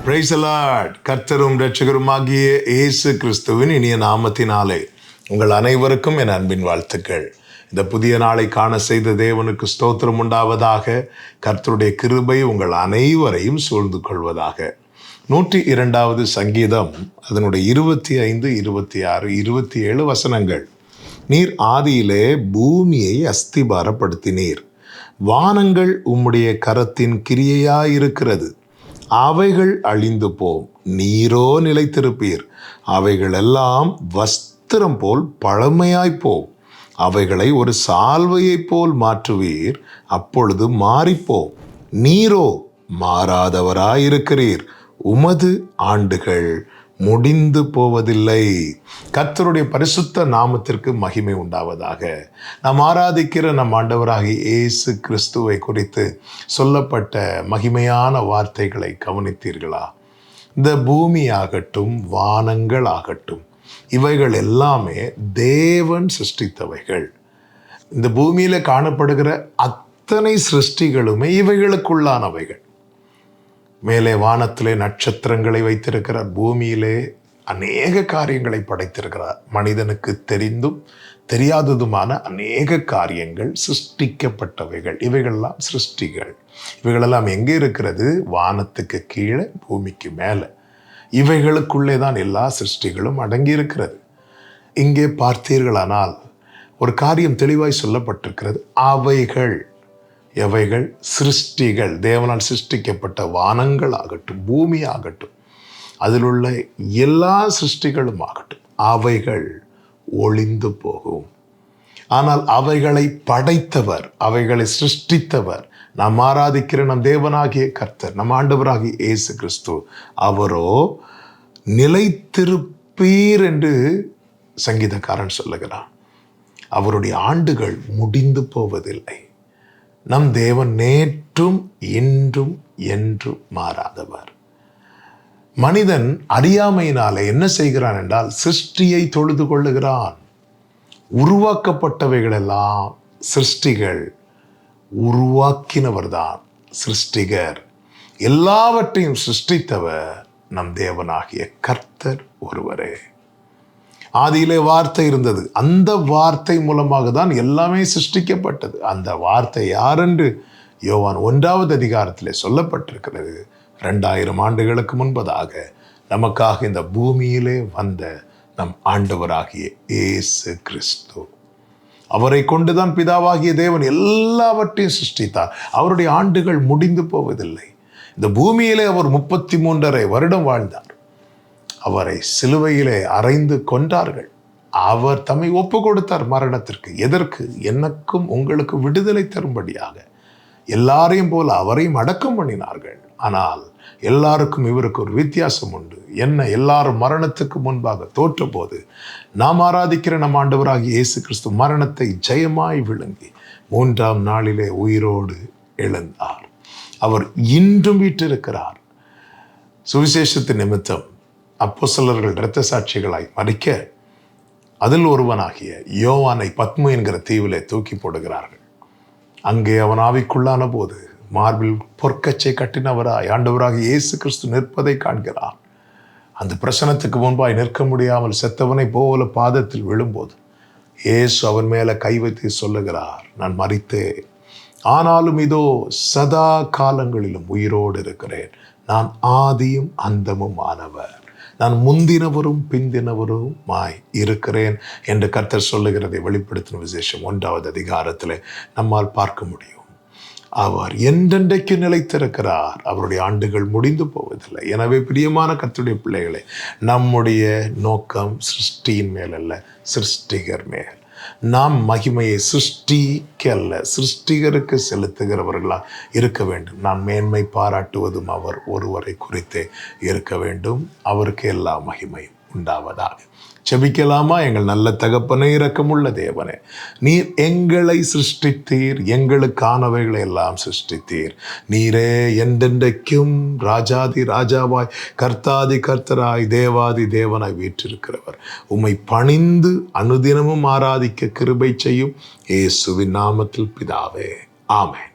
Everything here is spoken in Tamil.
Praise the Lord. கர்த்தரும் இரட்சகருமாகிய இயேசு கிறிஸ்துவின் இனிய நாமத்தினாலே உங்கள் அனைவருக்கும் என் அன்பின் வாழ்த்துக்கள். இந்த புதிய நாளை காண செய்த தேவனுக்கு ஸ்தோத்திரம் உண்டாவதாக. கர்த்தருடைய கிருபை உங்கள் அனைவரையும் சூழ்ந்து கொள்வதாக. 102வது சங்கீதம் அதனுடைய 25, 26, 27 வசனங்கள். நீர் ஆதியிலே பூமியை அஸ்திபாரப்படுத்தினீர். வானங்கள் உம்முடைய கரத்தின் கிரியையாயிருக்கிறது. அவைகள் அழிந்து போம், நீரோ நிலைத்திருப்பீர். அவைகள் எல்லாம் வஸ்திரம் போல் பழமையாய்ப்போம். அவைகளை ஒரு சால்வையைப் போல் மாற்றுவீர், அப்பொழுது மாறிப்போம். நீரோ மாறாதவராயிருக்கிறீர். உமது ஆண்டுகள் முடிந்து போவதில்லை. கர்த்தருடைய பரிசுத்த நாமத்திற்கு மகிமை உண்டாவதாக. நாம் ஆராதிக்கிற நம் ஆண்டவராகிய இயேசு கிறிஸ்துவை குறித்து சொல்லப்பட்ட மகிமையான வார்த்தைகளை கவனித்தீர்களா? இந்த பூமி ஆகட்டும், வானங்கள் ஆகட்டும், இவைகள் எல்லாமே தேவன் சிருஷ்டித்தவைகள். இந்த பூமியில காணப்படுகிற அத்தனை சிருஷ்டிகளுமே இவைகளுக்குள்ளானவைகள். மேலே வானத்திலே நட்சத்திரங்களை வைத்திருக்கிறார், பூமியிலே அநேக காரியங்களை படைத்திருக்கிறார். மனிதனுக்கு தெரிந்தும் தெரியாததுமான அநேக காரியங்கள் சிருஷ்டிக்கப்பட்டவைகள். இவைகளெல்லாம் சிருஷ்டிகள். இவைகளெல்லாம் எங்கே இருக்கிறது? வானத்துக்கு கீழே, பூமிக்கு மேலே. இவைகளுக்குள்ளே தான் எல்லா சிருஷ்டிகளும் அடங்கி இருக்கிறது. இங்கே பார்த்தீர்களானால் ஒரு காரியம் தெளிவாய் சொல்லப்பட்டிருக்கிறது. அவைகள் எவைகள்? சிருஷ்டிகள். தேவனால் சிருஷ்டிக்கப்பட்ட வானங்கள் ஆகட்டும், பூமி ஆகட்டும், அதில் உள்ள எல்லா சிருஷ்டிகளும் ஆகட்டும், அவைகள் ஒளிந்து போகும். ஆனால் அவைகளை படைத்தவர், அவைகளை சிருஷ்டித்தவர், நாம் ஆராதிக்கிற நம் தேவனாகிய கர்த்தர், நம் ஆண்டவராகிய இயேசு கிறிஸ்து, அவரோ நிலைத்திருப்பீர் என்று சங்கீதக்காரன் சொல்லுகிறான். அவருடைய ஆண்டுகள் முடிந்து போவதில்லை. நம் தேவன் நேற்றும் இன்றும் என்றும் மாறாதவர். மனிதன் அறியாமையினாலே என்ன செய்கிறான் என்றால், சிருஷ்டியை தொழுது கொள்ளுகிறான். உருவாக்கப்பட்டவைகளெல்லாம் சிருஷ்டிகள், உருவாக்கினவர்தான் சிருஷ்டிகர். எல்லாவற்றையும் சிருஷ்டித்தவர் நம் தேவனாகிய கர்த்தர் ஒருவரே. ஆதியிலே வார்த்தை இருந்தது. அந்த வார்த்தை மூலமாக தான் எல்லாமே சிருஷ்டிக்கப்பட்டது. அந்த வார்த்தை யார் என்று யோவான் 1வது அதிகாரத்திலே சொல்லப்பட்டிருக்கிறது. 2000 ஆண்டுகளுக்கு முன்பதாக நமக்காக இந்த பூமியிலே வந்த நம் ஆண்டவராகிய இயேசு கிறிஸ்து. அவரை கொண்டுதான் பிதாவாகிய தேவன் எல்லாவற்றையும் சிருஷ்டித்தார். அவருடைய ஆண்டுகள் முடிந்து போவதில்லை. இந்த பூமியிலே அவர் 33.5 வருடம் வாழ்ந்தார். அவரை சிலுவையிலே அறைந்து கொன்றார்கள். அவர் தம்மை ஒப்பு கொடுத்தார் மரணத்திற்கு. எதற்கு? எனக்கும் உங்களுக்கு விடுதலை தரும்படியாக. எல்லாரையும் போல அவரையும் அடக்கம் பண்ணினார்கள். ஆனால் எல்லாருக்கும் இவருக்கு ஒரு வித்தியாசம் உண்டு. என்ன? எல்லாரும் மரணத்துக்கு முன்பாக தோற்ற போது நாம் ஆராதிக்கிற நம் ஆண்டவராகிய இயேசு கிறிஸ்து மரணத்தை ஜெயமாய் விழுங்கி 3ஆம் நாளிலே உயிரோடு எழுந்தார். அவர் இன்றும் வீற்றிருக்கிறார். சுவிசேஷத்தின் நிமித்தம் அப்போஸ்தலர்கள் இரத்த சாட்சிகளாய் மரிக்க, அதில் ஒருவனாகிய யோவானை பத்மு என்கிற தீவிலே தூக்கி போடுகிறார்கள். அங்கே அவன் ஆவிக்குள்ளான போது மார்பில் பொற்கச்சை கட்டினவராய் ஆண்டவராக இயேசு கிறிஸ்து நிற்பதை காண்கிறான். அந்த பிரசனத்துக்கு முன்பாய் நிற்க முடியாமல் செத்தவனை போல பாதத்தில் விழும்போது இயேசு அவன் மேல கை வைத்து சொல்லுகிறார், நான் மரித்தேன், ஆனாலும் இதோ சதா காலங்களிலும் உயிரோடு இருக்கிறேன். நான் ஆதியும் அந்தமும் ஆனவர், நான் முந்தினவரும் பிந்தினவருமாய் இருக்கிறேன் என்று கர்த்தர் சொல்லுகிறதை வெளிப்படுத்தின விசேஷம் 1வது அதிகாரத்தில் நம்மால் பார்க்க முடியும். அவர் என்றென்றைக்கு நிலைத்திருக்கிறார். அவருடைய ஆண்டுகள் முடிந்து போவதில்லை. எனவே பிரியமான கர்த்தருடைய பிள்ளைகளே, நம்முடைய நோக்கம் சிருஷ்டியின் மேல் அல்ல, சிருஷ்டிகர் மேல். நாம் மகிமையை சிருஷ்டிக்கு அல்ல, சிருஷ்டிகருக்கு செலுத்துகிறவர்களாக இருக்க வேண்டும். நான் மேன்மை பாராட்டுவதும் அவர் ஒருவரை குறித்தே இருக்க வேண்டும். அவருக்கு எல்லா மகிமையும் உண்டாவதாக. செபிக்கலாமா? எங்கள் நல்ல தகப்பனே, இரக்கமுள்ள தேவனே, நீர் எங்களை சிருஷ்டித்தீர், எங்களுக்கானவைகளை எல்லாம் சிருஷ்டித்தீர். நீரே என்றென்றைக்கும் ராஜாதி ராஜாவாய், கர்த்தாதி கர்த்தராய், தேவாதி தேவனாய் வீற்றிருக்கிறவர். உம்மை பணிந்து அனுதினமும் ஆராதிக்க கிருபை செய்யும் இயேசுவின் நாமத்தில் பிதாவே, ஆமென்.